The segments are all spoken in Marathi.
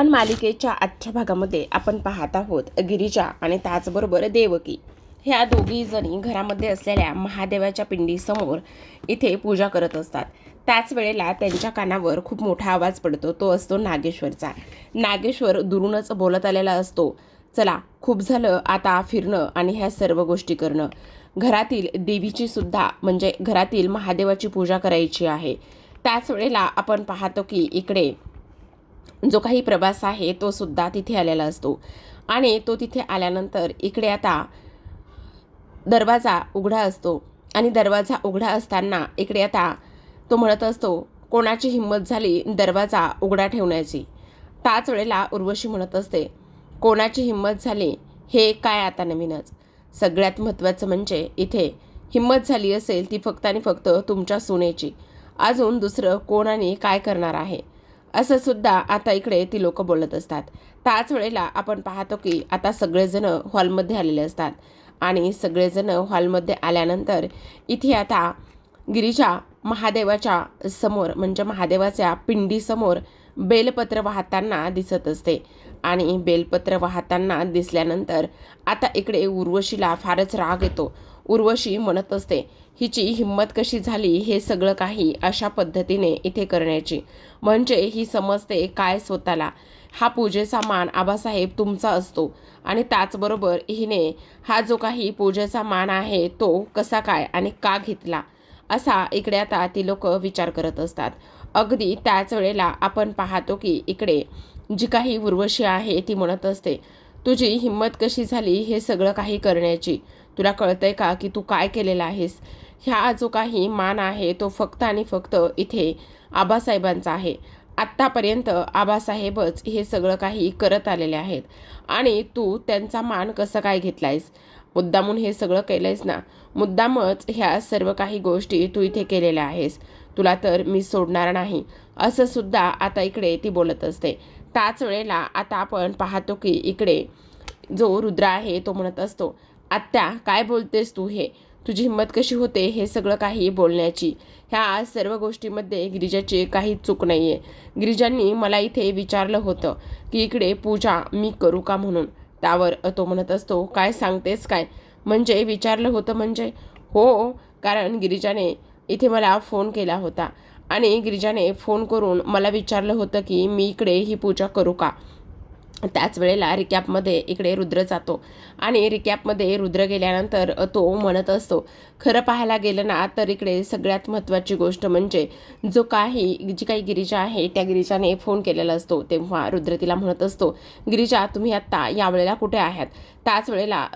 आपण मालिकेच्या आजच्या भागामध्ये आपण पाहत आहोत गिरिजा आणि त्याचबरोबर देवकी ह्या दोघी जणी घरामध्ये असलेल्या महादेवाच्या पिंडीसमोर इथे पूजा करत असतात। त्याच वेळेला त्यांच्या कानावर खूप मोठा आवाज पडतो, तो असतो नागेश्वरचा। नागेश्वर दुरूनच बोलत आलेला असतो, चला खूप झालं आता फिरणं आणि ह्या सर्व गोष्टी करणं, घरातील देवीची सुद्धा म्हणजे घरातील महादेवाची पूजा करायची आहे। त्याच वेळेला आपण पाहतो की इकडे जो काही प्रवास आहे तो सुद्धा तिथे आलेला असतो आणि तो तिथे आल्यानंतर इकडे आता दरवाजा उघडा असतो आणि दरवाजा उघडा असताना इकडे आता तो म्हणत असतो, कोणाची हिंमत झाली दरवाजा उघडा ठेवण्याची। त्याच वेळेला उर्वशी म्हणत असते, कोणाची हिंमत झाली हे काय आता नवीनच, सगळ्यात महत्त्वाचं म्हणजे इथे हिंमत झाली असेल ती फक्त आणि फक्त तुमच्या सुनेची, अजून दुसरं कोण आणि काय करणार आहे, असं सुद्धा आता इकडे ती लोक बोलत असतात। त्याच वेळेला आपण पाहतो की आता सगळेजण हॉलमध्ये आलेले असतात आणि सगळेजण हॉलमध्ये आल्यानंतर इथे आता गिरिजा महादेवाच्या समोर म्हणजे महादेवाच्या पिंडीसमोर बेलपत्र वाहताना दिसत असते आणि बेलपत्र वाहताना दिसल्यानंतर आता इकडे उर्वशीला फारच राग येतो। उर्वशी म्हणत असते, हिची हिंमत कशी झाली हे सगळं काही अशा पद्धतीने इथे करण्याची, म्हणजे ही समजते काय स्वतःला, हा पूजेचा मान आबासाहेब तुमचा असतो आणि त्याचबरोबर हिने हा जो काही पूजेचा मान आहे तो कसा काय आणि का घेतला, असा इकडे आता ती लोक विचार करत असतात। अगदी त्याच वेळेला आपण पाहतो की इकडे जी काही उर्वशी आहे ती म्हणत असते, तुझी हिंमत कशी झाली हे सगळं काही करण्याची, तुला कळतंय का की तू काय केलेलं आहेस, ह्या जो काही मान आहे तो फक्त आणि फक्त इथे आबासाहेबांचा आहे, आत्तापर्यंत आबासाहेबच हे सगळं काही करत आलेले आहेत आणि तू त्यांचा मान कसं काय घेतलायस, मुद्दामून हे सगळं केलंयस ना, मुद्दामच ह्या सर्व काही गोष्टी तू इथे केलेल्या आहेस, तुला तर मी सोडणार नाही, असं सुद्धा आता इकडे ती बोलत असते। त्याच वेळेला आता आपण पाहतो की इकडे जो रुद्र आहे तो म्हणत असतो, आत्या काय बोलतेस तू, हे तुझी हिंमत कशी होते हे सगळं काही बोलण्याची, ह्या सर्व गोष्टीमध्ये गिरिजाची काही चूक नाही आहे। गिरिजांनी मला इथे विचारलं होतं की इकडे पूजा मी करू का म्हणून, त्यावर तो म्हणत असतो, काय सांगतेस काय, म्हणजे विचारलं होतं म्हणजे, हो कारण गिरिजाने इथे मला फोन केला होता आणि गिरिजाने फोन करून मला विचारलं होतं की मी इकडे ही पूजा करू का। त्याच वेळेला रिकॅपमध्ये इकडे रुद्र जातो आणि रिकॅपमध्ये रुद्र गेल्यानंतर तो म्हणत असतो, खरं पाहायला गेलं ना तर इकडे सगळ्यात महत्त्वाची गोष्ट म्हणजे जी काही गिरिजा आहे त्या गिरिजाने फोन केलेला असतो, तेव्हा रुद्र तिला म्हणत असतो, गिरिजा तुम्ही आत्ता यावेळेला कुठे आहात। त्याच वेळेला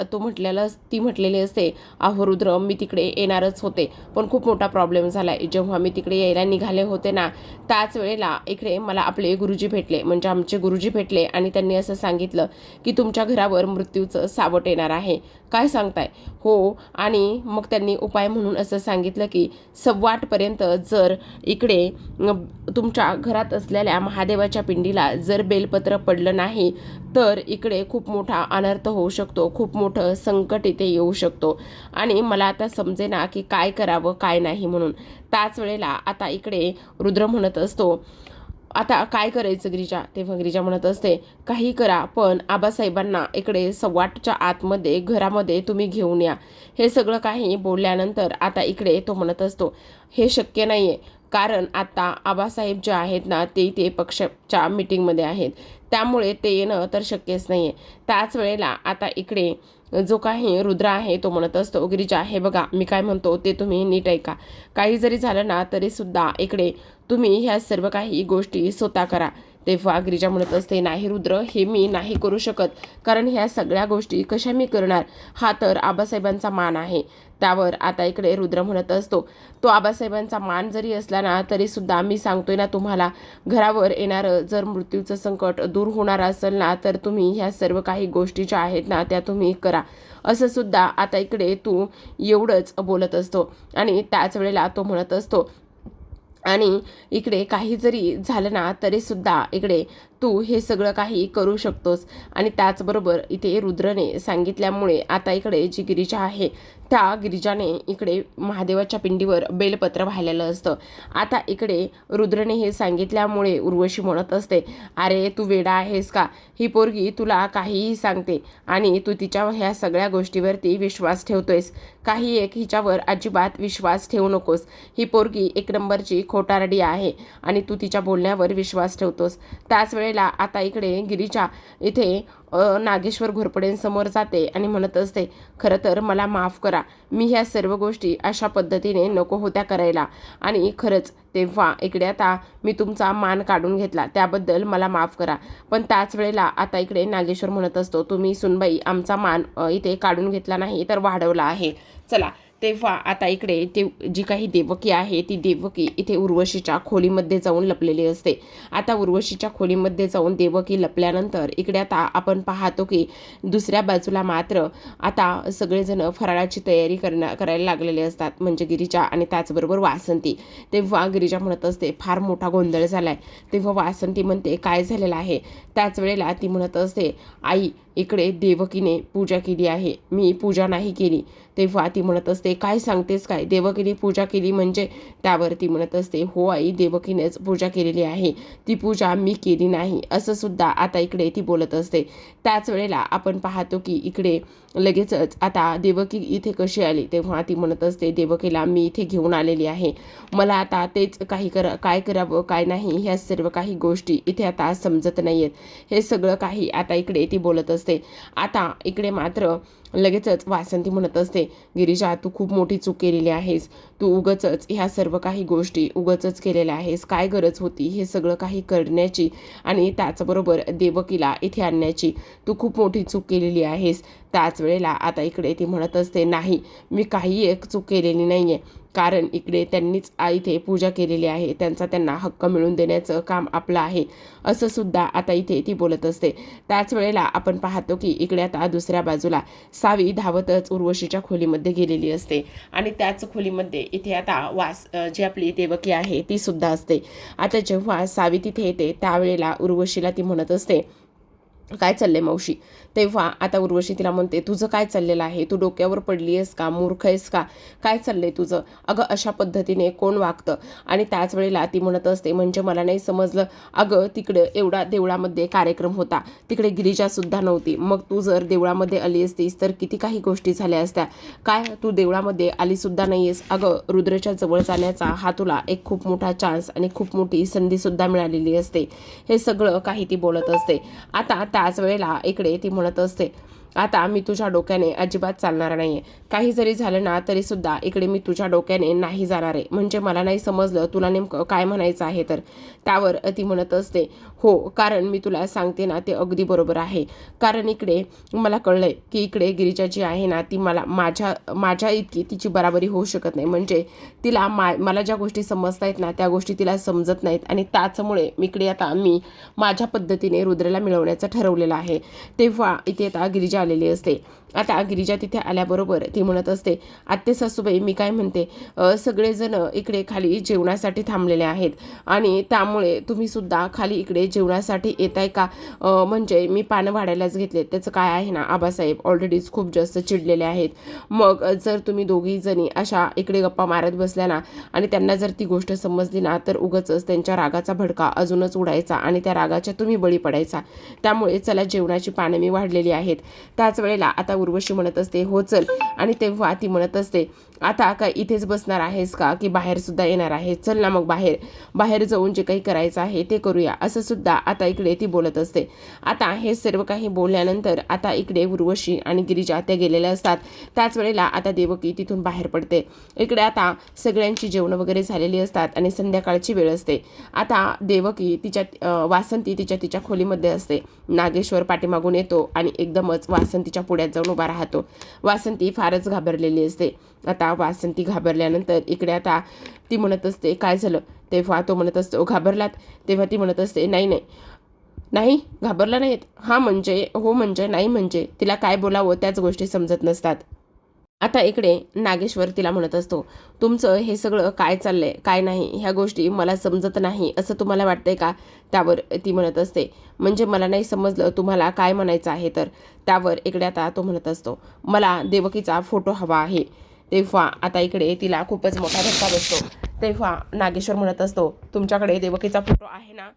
ती म्हटलेली असते, अहो रुद्र मी तिकडे येणारच होते पण खूप मोठा प्रॉब्लेम झाला आहे, जेव्हा मी तिकडे यायला निघाले होते ना त्याच वेळेला इकडे मला आपले गुरुजी भेटले, म्हणजे आमचे गुरुजी भेटले आणि त्यांनी असं सांगितलं की तुमच्या घरावर मृत्यूचं सावट येणार आहे, काय सांगताय, हो आणि मग त्यांनी उपाय म्हणून असं सांगितलं की 8:15पर्यंत जर इकडे तुमच्या घरात असलेल्या महादेवाच्या पिंडीला जर बेलपत्र पडलं नाही तर इकडे खूप मोठा अनर्थ होऊ शकतो, खूप मोठं संकट इथे येऊ शकतो आणि मला आता समजेना की काय करावं काय नाही म्हणून। त्याच वेळेला आता इकडे रुद्र म्हणत असतो, आता काय करायचं गिरिजा, तेव्हा गिरिजा म्हणत असते, काही करा पण आबासाहेबांना इकडे 8:15च्या आतमध्ये घरामध्ये तुम्ही घेऊन या। हे सगळं काही बोलल्यानंतर आता इकडे तो म्हणत असतो, हे शक्य नाही आहे कारण आता आबासाहेब जे आहेत ना ते पक्षाच्या मीटिंगमध्ये आहेत, त्यामुळे ते येणं तर शक्यच नाही आहे। त्याच वेळेला आता इकडे जो काही रुद्र आहे तो म्हणत असतो, गिरिजा हे बघा मी काय म्हणतो ते तुम्ही नीट ऐका, काही जरी झालं ना तरी सुद्धा इकडे तुम्ही ह्या सर्व काही गोष्टी स्वतः करा। तेव्हा गिरिजा म्हणत असते, नाही रुद्र हे मी नाही करू शकत, कारण ह्या सगळ्या गोष्टी कशा मी करणार, हा तर आबासाहेबांचा मान आहे। त्यावर आता इकडे रुद्र म्हणत असतो, तो आबासाहेबांचा मान जरी असला ना तरी सुद्धा मी सांगतोय ना तुम्हाला, घरावर येणारं जर मृत्यूचं संकट दूर होणार असेल ना तर तुम्ही ह्या सर्व काही गोष्टी ज्या आहेत ना त्या तुम्ही करा, असं सुद्धा आता इकडे तू एवढंच बोलत असतो आणि त्याच वेळेला तो म्हणत असतो, आणि इकडे काही जरी झालं ना तरी सुद्धा इकडे तू हे सगळं काही करू शकतोस. आणि त्याचबरोबर इथे रुद्रने सांगितल्यामुळे आता इकडे जी गिरिजा आहे त्या गिरिजाने इकडे महादेवाच्या पिंडीवर बेलपत्र वाहिलेलं असतं. आता इकडे रुद्रने हे सांगितल्यामुळे उर्वशी म्हणत असते, अरे तू वेडा आहेस का? ही पोरगी तुला काहीही सांगते आणि तू तिच्या ह्या सगळ्या गोष्टीवरती विश्वास ठेवतोयस. काही एक हिच्यावर अजिबात विश्वास ठेवू नकोस. ही पोरगी एक नंबरची खोटारडी आहे आणि तू तिच्या बोलण्यावर विश्वास ठेवतोस. त्याच वेळेला आता इकडे गिरिजा इथे नागेश्वर घोरपडेंसमोर जाते आणि म्हणत असते, खरं तर मला माफ करा, मी ह्या सर्व गोष्टी अशा पद्धतीने नको होत्या करायला आणि खरंच तेव्हा इकडे आता मी तुमचा मान काढून घेतला त्याबद्दल मला माफ करा. पण त्याच वेळेला आता इकडे नागेश्वर म्हणत असतो, तुम्ही सुनबाई आमचा मान इथे काढून घेतला नाही तर वाढवला आहे. चला तेव्हा आता इकडे जी काही देवकी आहे ती देवकी इथे उर्वशीच्या खोलीमध्ये जाऊन लपलेली असते. आता उर्वशीच्या खोलीमध्ये जाऊन देवकी लपल्यानंतर इकडे आता आपण पाहतो की दुसऱ्या बाजूला मात्र आता सगळेजण फराळाची तयारी करायला लागलेले असतात, म्हणजे गिरिजा आणि त्याचबरोबर वासंती. तेव्हा गिरिजा म्हणत असते, फार मोठा गोंधळ झालाय. तेव्हा वासंती म्हणते, काय झालेलं आहे? त्याच वेळेला ती म्हणत असते, आई इकडे देवकीने पूजा केली आहे, मी पूजा नाही केली. तेव्हा ती म्हणत असते, काय सांगतेस काय? देवकीने पूजा केली म्हणजे? त्यावर ती म्हणत असते, हो आई देवकीनेच पूजा केलेली आहे, ती पूजा मी केली नाही, असं सुद्धा आता इकडे ती बोलत असते. त्याच वेळेला आपण पाहतो की इकडे लगेचच आता देवकी इथे कशी आली. तेव्हा ती म्हणत असते, देवकीला मी इथे घेऊन आलेली आहे, मला आता तेच काय करावं काय नाही ह्या सर्व काही गोष्टी इथे आता समजत नाहीयेत. हे सगळं काही आता इकडे ती बोलत असते. आता इकडे मात्र लगेचच वासंती म्हणत असते, गिरिजा तू खूप मोठी चूक केलेली आहेस, तू उगचच ह्या सर्व काही गोष्टी उगचच केलेल्या आहेस. काय गरज होती हे सगळं काही करण्याची आणि त्याचबरोबर देवकीला इथे आणण्याची? तू खूप मोठी चूक केलेली आहेस. त्याच वेळेला आता इकडे ती म्हणत असते, नाही मी काही एक चूक केलेली नाही आहे, कारण इकडे त्यांनीच इथे पूजा केलेली आहे, त्यांना हक्क मिळवून देण्याचं काम आपलं आहे, असं सुद्धा आता इथे ती बोलत असते. त्याच वेळेला आपण पाहतो की इकडे आता दुसऱ्या बाजूला सावी धावतच उर्वशीच्या खोलीमध्ये गेलेली असते आणि त्याच खोलीमध्ये इथे आता जी आपली देवकी आहे ती सुद्धा असते. आता जेव्हा सावी तिथे येते त्यावेळेला उर्वशीला ती म्हणत असते, काय चाललंय मावशी? तेव्हा आता उर्वशी तिला म्हणते, तुझं काय चाललेलं आहे? तू डोक्यावर पडली आहेस का? मूर्ख आहेस का? काय चाललंय तुझं? अगं अशा पद्धतीने कोण वागतं? आणि त्याच वेळेला ती म्हणत असते, म्हणजे मला नाही समजलं, अगं तिकडे एवढा देवळामध्ये कार्यक्रम होता, तिकडे गिरिजा सुद्धा नव्हती, मग तू जर देवळामध्ये आली असतीस तर किती काही गोष्टी झाल्या असत्या. काय तू देवळामध्ये आली सुद्धा नाहीयेस? अगं रुद्रच्या जवळ जाण्याचा हा तुला एक खूप मोठा चान्स आणि खूप मोठी संधी सुद्धा मिळालेली असते. हे सगळं काही ती बोलत असते. आता त्याच वेळेला इकडे ती म्हणत असते, आता मी तुझ्या डोक्याने अजिबात चालणार नाहीये, काही जरी झालं ना तरी सुद्धा इकडे मी तुझ्या डोक्याने नाही जाणार आहे. म्हणजे मला नाही समजलं तुला नेमकं काय म्हणायचं आहे तर. त्यावर ती म्हणत असते, हो कारण मी तुला सांगते ना ते अगदी बरोबर आहे, कारण इकडे मला कळलंय की इकडे गिरिजा जी आहे ना ती माझ्या इतकी तिची बराबरी होऊ शकत नाही. म्हणजे तिला मला ज्या गोष्टी समजतायत ना त्या गोष्टी तिला समजत नाहीत आणि त्याचमुळे इकडे आता मी माझ्या पद्धतीने रुद्रला मिळवण्याचं ठरवलेलं आहे. तेव्हा इथे आता गिरिजा आलेली असते. आता गिरिजा तिथे आल्याबरोबर ती म्हणत असते, आत्ते सासूबाई मी काय म्हणते, सगळेजण इकडे खाली जेवणासाठी थांबलेले आहेत आणि त्यामुळे तुम्ही सुद्धा खाली इकडे जेवणासाठी येताय का? म्हणजे मी पानं वाढायलाच घेतले, त्याचं काय आहे ना आबासाहेब ऑलरेडीच खूप जास्त चिडलेले आहेत. मग जर तुम्ही दोघी जणी अशा इकडे गप्पा मारत बसल्या ना आणि त्यांना जर ती गोष्ट समजली ना तर उगाचच त्यांच्या रागाचा भडका अजूनच उडायचा आणि त्या रागाच्या तुम्ही बळी पडायचा. त्यामुळे चला जेवणाची पानं मी वाढलेली आहेत. त्याच वेळेला आता उर्वशी म्हणत असते, हो चल. आणि तेव्हा ती म्हणत असते, आता काय इथेच बसणार आहेस का की बाहेर सुद्धा येणार आहे? चल ना मग बाहेर जाऊन जे काही करायचं आहे ते करूया, असं सुद्धा आता इकडे ती बोलत असते. आता हे सर्व काही बोलल्यानंतर आता इकडे उर्वशी आणि गिरिजा त्या गेलेल्या असतात. त्याच वेळेला आता देवकी तिथून बाहेर पडते. इकडे आता सगळ्यांची जेवणं वगैरे झालेली असतात आणि संध्याकाळची वेळ असते. आता देवकी वासंती तिच्या खोलीमध्ये असते. नागेश्वर पाठीमागून येतो आणि एकदमच वासंतीच्या पुढ्यात जाऊन उभा राहतो. वासंती फारच घाबरलेली असते. आता वासंती घाबरल्यानंतर इकडे आता ती म्हणत असते, काय झालं? तेव्हा तो म्हणत असतो, घाबरलात? तेव्हा ती म्हणत असते, नाही घाबरला नाहीत, हा म्हणजे हो म्हणजे नाही म्हणजे. तिला काय बोलावं त्याच गोष्टी समजत नसतात. आता इकडे नागेश्वर तिला म्हणत असतो, तुमचं हे सगळं काय चाललंय काय नाही ह्या गोष्टी मला समजत नाही असं तुम्हाला वाटतंय का? त्यावर ती म्हणत असते, म्हणजे मला नाही समजलं तुम्हाला काय म्हणायचं आहे तर. त्यावर इकडे आता तो म्हणत असतो, मला देवकीचा फोटो हवा आहे. तेव्हा आता इकडे तिला खूपच मोठा धक्का बसतो. तेव्हा नागेश्वर म्हणत असतो, तुमच्याकडे देवकीचा फोटो आहे ना?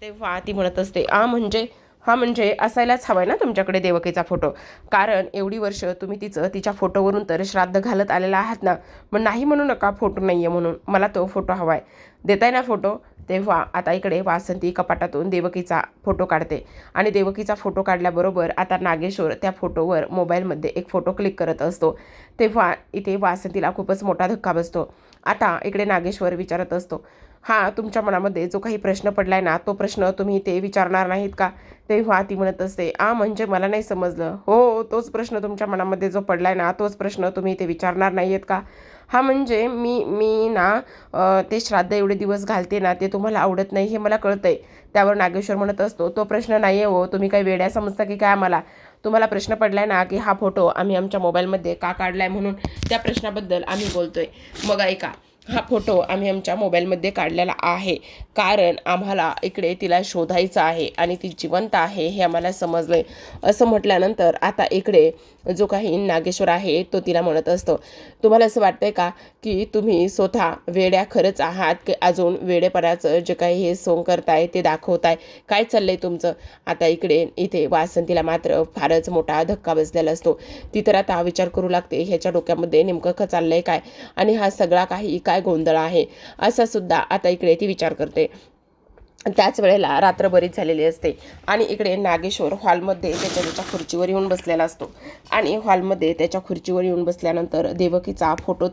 तेव्हा ती म्हणत असते, म्हणजे हा म्हणजे असायलाच हवाय ना तुमच्याकडे देवकीचा फोटो, कारण एवढी वर्ष तुम्ही तिच्या फोटोवरून तर श्राद्ध घालत आलेला आहात ना, मग नाही म्हणू नका फोटो नाही आहे म्हणून, मला तो फोटो हवाय, देताय ना फोटो. तेव्हा आता इकडे वासंती कपाटातून देवकीचा फोटो काढते आणि देवकीचा फोटो काढल्याबरोबर आता नागेश्वर त्या फोटोवर मोबाईलमध्ये एक फोटो क्लिक करत असतो. तेव्हा इथे वासंतीला खूपच मोठा धक्का बसतो. आता इकडे नागेश्वर विचारत असतो, हां तुमच्या मनामध्ये जो काही प्रश्न पडलाय ना तो प्रश्न तुम्ही ते विचारणार नाहीत का? तेव्हा ती म्हणत असते, म्हणजे मला नाही समजलं. हो, तोच प्रश्न तुमच्या मनामध्ये जो पडलाय ना तोच प्रश्न तुम्ही ते विचारणार नाही आहेत का? म्हणजे मी मी ना ते श्राद्ध एवढे दिवस घालते ना ते तुम्हाला आवडत नाही हे मला कळतंय. त्यावर नागेश्वर म्हणत असतो, तो प्रश्न नाही आहे हो, तुम्ही काही वेड्या समजता की काय आम्हाला? तुम्हाला प्रश्न पडलाय ना की हा फोटो आम्ही आमच्या मोबाईलमध्ये का काढलाय म्हणून, त्या प्रश्नाबद्दल आम्ही बोलतोय. मग ऐका, हा फोटो आम्ही आमच्या मोबाईलमध्ये काढलेला आहे कारण आम्हाला इकडे तिला शोधायचं आहे आणि ती जिवंत आहे हे आम्हाला समजलंय. असं म्हटल्यानंतर आता इकडे जो काही नागेश्वर आहे तो तिला म्हणत असतो, तुम्हाला असं वाटतंय का की तुम्ही स्वतः वेड्या खरंच आहात की अजून वेडेपणाचं जे काही हे सोंग करताय ते दाखवताय, काय चाललंय तुमचं? आता इथे वासंतीला मात्र फारच मोठा धक्का बसलेला असतो. ती तर आता विचार करू लागते ह्याच्या डोक्यामध्ये नेमकं चाललंय काय आणि हा सगळा काही काय गोंधळ आहे असा सुद्धा आता इकडे ती विचार करते. त्याच वेळेला रात्र बरीच झालेली असते आणि इकडे नागेश्वर हॉलमध्ये त्याच्या खुर्चीवर येऊन बसलेला असतो आणि हॉलमध्ये त्याच्या खुर्चीवर येऊन बसल्यानंतर देवकीचा फोटो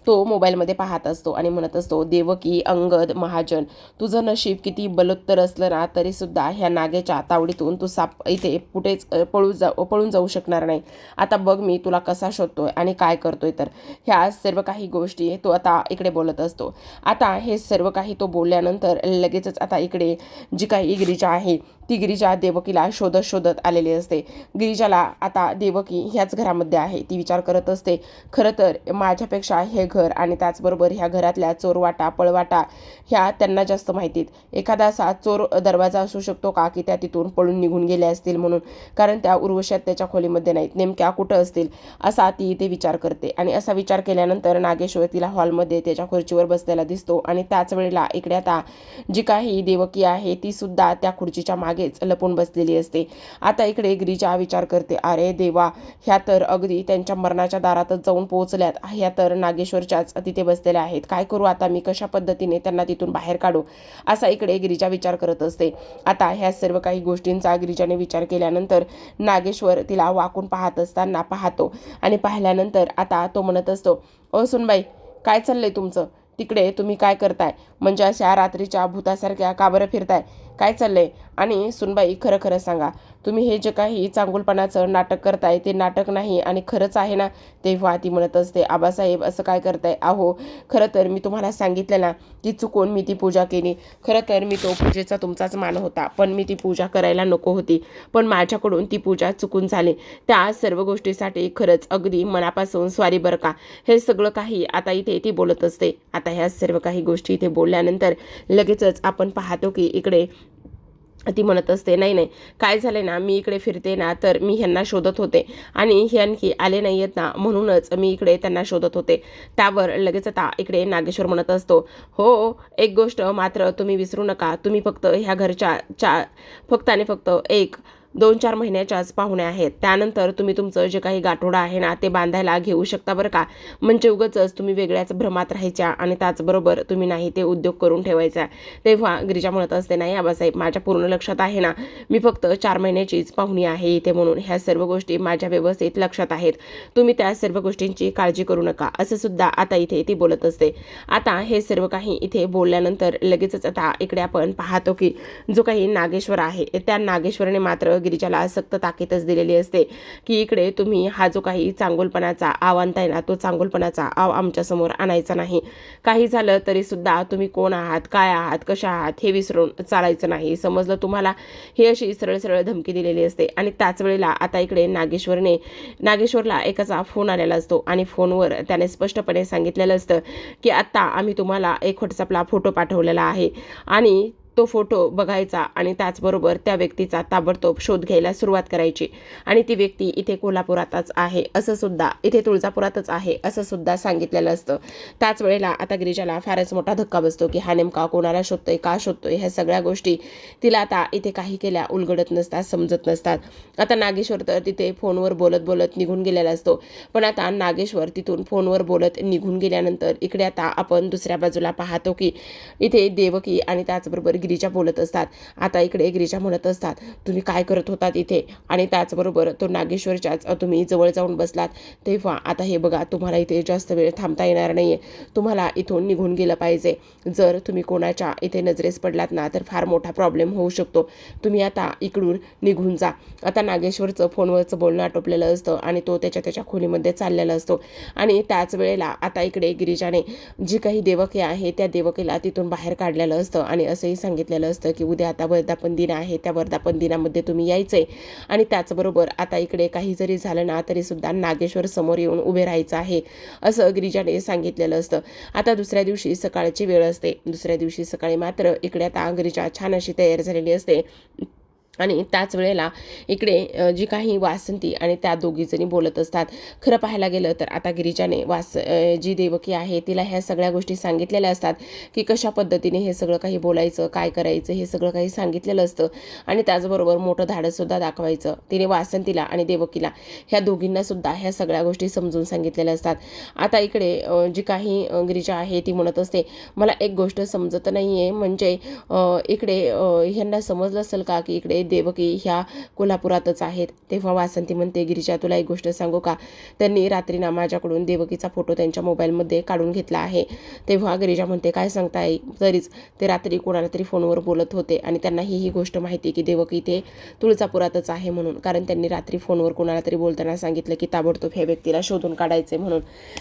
तो मोबाईलमध्ये पाहत असतो आणि म्हणत असतो, देवकी अंगद महाजन, तुझं नशीब किती बलोत्तर असलं ना तरीसुद्धा ह्या नागेच्या तावडीतून तू इथे कुठेच पळून जाऊ शकणार नाही. आता बघ मी तुला कसा शोधतोय आणि काय करतोय. तर ह्या सर्व काही गोष्टी तो आता इकडे बोलत असतो. आता हे सर्व काही तो बोलल्यानंतर लगेचच आता इकडे जी काही गिरिजा आहे ती गिरिजा देवकीला शोधत आलेली असते. गिरिजाला आता देवकी ह्याच घरामध्ये आहे. ती विचार करत असते, खरं तर माझ्यापेक्षा हे घर आणि त्याचबरोबर ह्या घरातल्या चोरवाटा पळवाटा ह्या त्यांना जास्त माहितीत. एखादा असा चोर दरवाजा असू शकतो का की त्या तिथून पळून निघून गेले असतील म्हणून, कारण त्या उर्वश्यात त्याच्या खोलीमध्ये नाहीत, नेमक्या कुठं असतील असा ती इथे विचार करते. आणि असा विचार केल्यानंतर नागेश्वर तिला हॉलमध्ये त्याच्या खुर्चीवर बसलेला दिसतो आणि त्याच वेळेला इकडे आता जी काही देवकी आहे ती सुद्धा त्या खुर्चीच्या मागेच लपून बसलेली असते. आता इकडे गिरिजा विचार करते, अरे देवा, ह्या तर अगदी त्यांच्या मरणाच्या दारातच जाऊन पोहोचल्यात, ह्या तर नागेश्वरच्याच तिथे बसलेल्या आहेत, काय करू आता मी, कशा पद्धतीने त्यांना तिथून बाहेर काढू, असा इकडे गिरिजा विचार करत असते. आता ह्या सर्व काही गोष्टींचा गिरिजाने विचार केल्यानंतर नागेश्वर तिला वाकून पाहत असताना पाहतो आणि पाहिल्यानंतर आता तो म्हणत असतो, ओ सुनबाई, काय चाललंय तुमचं? तिकडे तुम्ही काय करताय? म्हणजे अशा रात्रीच्या भूतासारख्या का बरं फिरताय? काय चाललंय? आणि सुनबाई, खरं खरं सांगा, तुम्ही हे जे काही चांगुलपणाचं नाटक करताय ते नाटक नाही आणि खरंच आहे ना? तेव्हा ती म्हणत असते, आबासाहेब असं काय करताय? अहो, खरं तर मी तुम्हाला सांगितलं ना की चुकून मी ती पूजा केली. खरं तर मी तो पूजेचा तुमचाच मान होता, पण मी ती पूजा करायला नको होती, पण माझ्याकडून ती पूजा चुकून झाली. त्या सर्व गोष्टीसाठी खरंच अगदी मनापासून सॉरी बरं का. हे सगळं काही आता इथे ती बोलत असते. आता ह्या सर्व काही गोष्टी इथे बोलल्यानंतर लगेचच आपण पाहतो की इकडे ती म्हणत असते, नाही नाही, काय झालं ना, मी इकडे फिरते ना तर मी ह्यांना शोधत होते आणि हे आणखी आले नाही आहेत ना, म्हणूनच मी इकडे त्यांना शोधत होते. त्यावर लगेच आता इकडे नागेश्वर म्हणत असतो, हो, एक गोष्ट मात्र तुम्ही विसरू नका, तुम्ही फक्त ह्या घरच्या फक्त आणि फक्त 1-2-4 महिन्याच्याच पाहुण्या आहेत. त्यानंतर तुम्ही तुमचं जे काही गाठोडा आहे ना ते बांधायला घेऊ शकता बरं का. म्हणजे उगाचच तुम्ही वेगळ्याच भ्रमात राहायच्या आणि त्याचबरोबर तुम्ही नाही ते उद्योग करून ठेवायचा. तेव्हा गिरिजा म्हणत असते, नाही आबासाहेब, माझ्या पूर्ण लक्षात आहे ना, मी फक्त 4 महिन्याचीच पाहुणी आहे इथे म्हणून ह्या सर्व गोष्टी माझ्या व्यवस्थित लक्षात आहेत. तुम्ही त्या सर्व गोष्टींची काळजी करू नका, असं सुद्धा आता इथे ती बोलत असते. आता हे सर्व काही इथे बोलल्यानंतर लगेचच आता इकडे आपण पाहतो की जो काही नागेश्वर आहे त्या नागेश्वरने मात्र गिरिजाला सक्त ताकीदच दिलेली असते की इकडे तुम्ही हा जो काही चांगुलपणाचा आव आणताय ना, तो चांगुलपणाचा आव आमच्यासमोर आणायचा नाही. काही झालं तरी सुद्धा तुम्ही कोण आहात, काय आहात, कशा आहात हे विसरून चालायचं नाही, समजलं तुम्हाला. ही अशी सरळ सरळ धमकी दिलेली असते. आणि त्याच वेळेला आता इकडे नागेश्वरला एकाचा फोन आलेला असतो आणि फोनवर त्याने स्पष्टपणे सांगितलेलं असतं की आता आम्ही तुम्हाला एक WhatsAppला फोटो पाठवलेला आहे आणि तो फोटो बघायचा आणि त्याचबरोबर त्या व्यक्तीचा ताबडतोब शोध घ्यायला सुरुवात करायची. आणि ती व्यक्ती इथे कोल्हापुरातच आहे असं सुद्धा, इथे तुळजापुरातच आहे असं सुद्धा सांगितलेलं असतं. त्याच वेळेला आता गिरिजाला फारच मोठा धक्का बसतो की हा नेमका कोणाला शोधतोय, का शोधतोय, ह्या सगळ्या गोष्टी तिला आता इथे काही केल्या उलगडत नसतात, समजत नसतात. आता नागेश्वर तर तिथे फोनवर बोलत बोलत निघून गेलेला असतो. पण आता नागेश्वर तिथून फोनवर बोलत निघून गेल्यानंतर इकडे आता आपण दुसऱ्या बाजूला पाहतो की इथे देवकी आणि त्याचबरोबर गिरिजा बोलत असतात. आता इकडे गिरिजा म्हणत असतात, तुम्ही काय करत होतात इथे, आणि त्याचबरोबर तो नागेश्वरच्याच तुम्ही जवळ जाऊन बसलात, तेव्हा आता हे बघा, तुम्हाला इथे जास्त वेळ थांबता येणार नाहीये, तुम्हाला इथून निघून गेलं पाहिजे. जर तुम्ही कोणाच्या इथे नजरेस पडलात ना तर फार मोठा प्रॉब्लेम होऊ शकतो, तुम्ही आता इकडून निघून जा. आता नागेश्वरचं फोनवरचं बोलणं आटोपलेलं असतं आणि तो त्याच्या खोलीमध्ये चाललेला असतो. आणि त्याच वेळेला आता इकडे गिरिजाने जी काही देवकी आहे त्या देवकीला तिथून बाहेर काढलेलं असतं आणि असंही सांगितलेलं असतं की उद्या आता वर्धापन दिन आहे, त्या वर्धापन दिनामध्ये तुम्ही यायचंय. आणि त्याचबरोबर आता इकडे काही जरी झालं ना तरी सुद्धा नागेश्वर समोर येऊन उभे राहायचं आहे असं गिरिजाने सांगितलेलं असतं. आता दुसऱ्या दिवशी सकाळची वेळ असते. दुसऱ्या दिवशी सकाळी मात्र इकडे आता गिरिजा छान अशी तयार झालेली असते. आणि त्याच वेळेला इकडे जी काही वासंती आणि त्या दोघीजणी बोलत असतात. खरं पाहायला गेलं तर आता गिरिजाने जी देवकी आहे तिला ह्या सगळ्या गोष्टी सांगितलेल्या असतात की कशा पद्धतीने हे सगळं काही बोलायचं, काय करायचं, हे सगळं काही सांगितलेलं असतं. आणि त्याचबरोबर मोठं धाडससुद्धा दाखवायचं. तिने वासंतीला आणि देवकीला ह्या दोघींना सुद्धा ह्या सगळ्या गोष्टी समजून सांगितलेल्या असतात. आता इकडे जी काही गिरिजा आहे ती म्हणत असते, मला एक गोष्ट समजत नाही आहे, म्हणजे इकडे ह्यांना समजलं असेल का की इकडे देवकी ह्या कोल्हापुरातच आहेत. तेव्हा वासंती म्हणते, गिरिजा तुला एक गोष्ट सांगू का, त्यांनी रात्री ना माझ्याकडून देवकीचा फोटो त्यांच्या मोबाईलमध्ये काढून घेतला आहे. तेव्हा गिरिजा म्हणते, काय सांगताय, तरीच ते रात्री कोणाला तरी फोनवर बोलत होते आणि त्यांना ही गोष्ट माहिती की देवकी इथे तुळजापुरातच आहे म्हणून, कारण त्यांनी रात्री फोनवर कोणाला तरी बोलताना सांगितलं की ताबडतोब ह्या व्यक्तीला शोधून काढायचे म्हणून.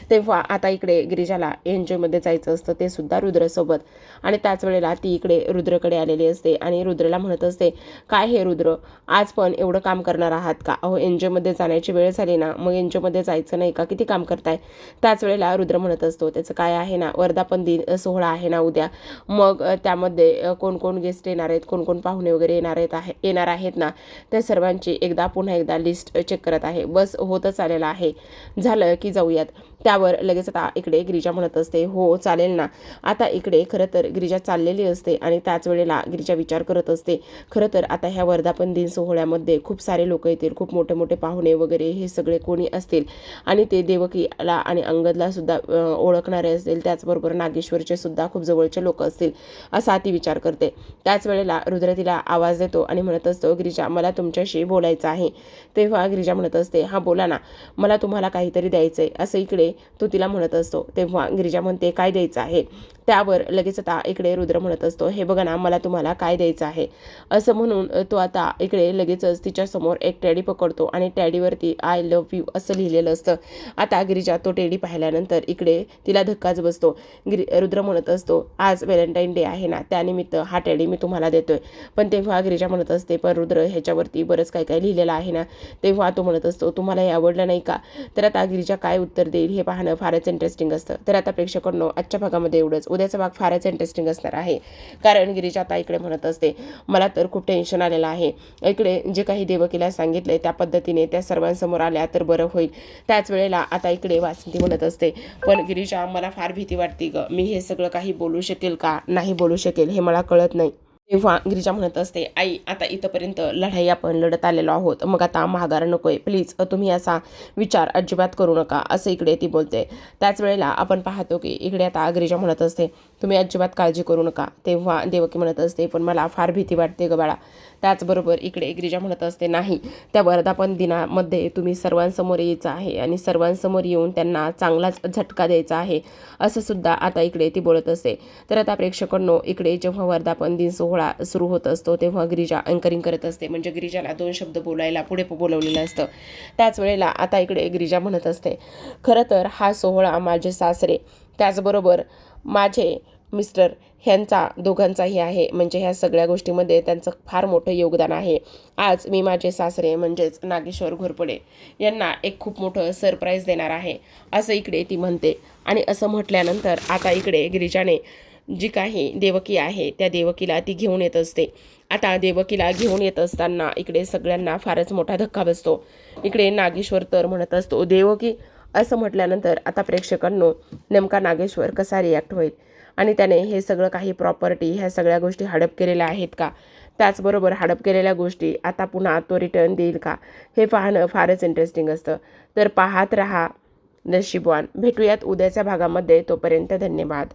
तेव्हा आता इकडे गिरिजाला एन्जॉयमध्ये जायचं असतं, ते सुद्धा रुद्रसोबत. आणि त्याच वेळेला ती इकडे रुद्रकडे आलेली असते आणि रुद्रला म्हणत असते, काय हे रुद्र, आज पण एवढं काम करणार आहात का? अहो एन्जॉयमध्ये जाण्याची वेळ झाली ना, मग एन्जॉयमध्ये जायचं नाही का? किती काम करताय? त्याच वेळेला रुद्र म्हणत असतो, त्याचं काय आहे ना, वर्धापन दिन सोहळा आहे ना उद्या, मग त्यामध्ये कोण कोण गेस्ट येणार आहेत, कोण कोण पाहुणे वगैरे येणार आहेत ना, त्या सर्वांची पुन्हा एकदा लिस्ट चेक करत आहे. बस होतच आलेलं आहे, झालं की जाऊयात. त्यावर लगेच आता इकडे गिरिजा म्हणत असते, हो चालेल ना. आता इकडे खरं तर गिरिजा चाललेली असते आणि त्याच वेळेला गिरिजा विचार करत असते, खरं तर आता ह्या वर्धापन दिन सोहळ्यामध्ये खूप सारे लोक येतील, खूप मोठे मोठे पाहुणे वगैरे हे सगळे कोणी असतील आणि ते देवकीला आणि अंगदला सुद्धा ओळखणारे असतील, त्याचबरोबर नागेश्वरचे सुद्धा खूप जवळचे लोक असतील, असा ती विचार करते. त्याच वेळेला रुद्र तिला आवाज देतो आणि म्हणत असतो, गिरिजा मला तुमच्याशी बोलायचं आहे. तेव्हा गिरिजा म्हणत असते, हा बोला ना, मला तुम्हाला काहीतरी द्यायचंय, असं इकडे तो तिला म्हणत असतो. तेव्हा गिरिजा म्हणते, काय द्यायचं आहे? त्यावर लगेच आता इकडे रुद्र म्हणत असतो, हे बघा ना, मला तुम्हाला काय द्यायचं आहे, असं म्हणून तो आता इकडे लगेचच तिच्यासमोर एक टेडी पकडतो आणि टेडीवरती आय लव्ह यू असं लिहिलेलं असतं. आता गिरिजा तो टेडी पाहिल्यानंतर इकडे तिला धक्काच बसतो. रुद्र म्हणत असतो, आज व्हॅलेंटाईन डे आहे ना, त्यानिमित्त हा टेडी मी तुम्हाला देतोय. पण तेव्हा गिरिजा म्हणत असते, पण रुद्र ह्याच्यावरती बरंच काय काय लिहिलेलं आहे ना. तेव्हा तो म्हणत असतो, तुम्हाला हे आवडलं नाही का? तर आता गिरिजा काय उत्तर देईल हे पाहणं फारच इंटरेस्टिंग असतं. तर आता प्रेक्षकांनो, आजच्या भागामध्ये एवढंच. उद्याचा भाग फारच इंटरेस्टिंग असणार आहे, कारण गिरिजा आता इकडे म्हणत असते, मला तर खूप टेन्शन आलेलं आहे. इकडे जे काही देवकीला सांगितलंय त्या पद्धतीने त्या सर्वांसमोर आल्या तर बरं होईल. त्याच वेळेला आता इकडे वासंती म्हणत असते, पण गिरिजा मला फार भीती वाटते ग, मी हे सगळं काही बोलू शकेल का नाही बोलू शकेल हे मला कळत नाही. तेव्हा गिरिजा म्हणत असते, आई आता इथंपर्यंत लढाई आपण लढत आलेलो आहोत, मग आता महागार नकोय, प्लीज तुम्ही असा विचार अजिबात करू नका, असं इकडे ती बोलते. त्याच वेळेला आपण पाहतो की इकडे आता गिरिजा म्हणत असते, तुम्ही अजिबात काळजी करू नका. तेव्हा देवकी म्हणत असते, पण मला फार भीती वाटते ग बाळा. त्याचबरोबर इकडे गिरिजा म्हणत असते, नाही, त्या वर्धापन दिनामध्ये तुम्ही सर्वांसमोर यायचं आहे आणि सर्वांसमोर येऊन त्यांना चांगलाच झटका द्यायचा आहे, असं सुद्धा आता इकडे ती बोलत असते. तर आता प्रेक्षकांनो, इकडे जेव्हा वर्धापन दिन सोहळा सोहळा सुरू होत असतो तेव्हा गिरिजा अँकरिंग करत असते. म्हणजे गिरिजाला 2 शब्द बोलायला पुढे बोलवलेलं असतं. त्याच वेळेला आता इकडे गिरिजा म्हणत असते, खरं तर हा सोहळा माझे सासरे त्याचबरोबर माझे मिस्टर ह्यांचा दोघांचाही आहे. म्हणजे ह्या सगळ्या गोष्टीमध्ये त्यांचं फार मोठं योगदान आहे. आज मी माझे सासरे म्हणजेच नागेश्वर घोरपडे यांना एक खूप मोठं सरप्राईज देणार आहे, असं इकडे ती म्हणते. आणि असं म्हटल्यानंतर आता इकडे गिरिजाने जी काही देवकी आहे त्या देवकीला ती घेऊन येत असते. आता देवकीला घेऊन येत असताना इकडे सगळ्यांना फारच मोठा धक्का बसतो. इकडे नागेश्वर तर म्हणत असतो देवकी, असं म्हटल्यानंतर आता प्रेक्षकांनो नेमका नागेश्वर कसा रिॲक्ट होईल आणि त्याने हे सगळं काही प्रॉपर्टी ह्या सगळ्या गोष्टी हडप केलेल्या आहेत का, त्याचबरोबर हडप केलेल्या गोष्टी आता पुन्हा तो रिटर्न देईल का, हे पाहणं फारच इंटरेस्टिंग असतं. तर पाहत रहा नशीबवान. भेटूयात उद्याच्या भागामध्ये. तोपर्यंत धन्यवाद.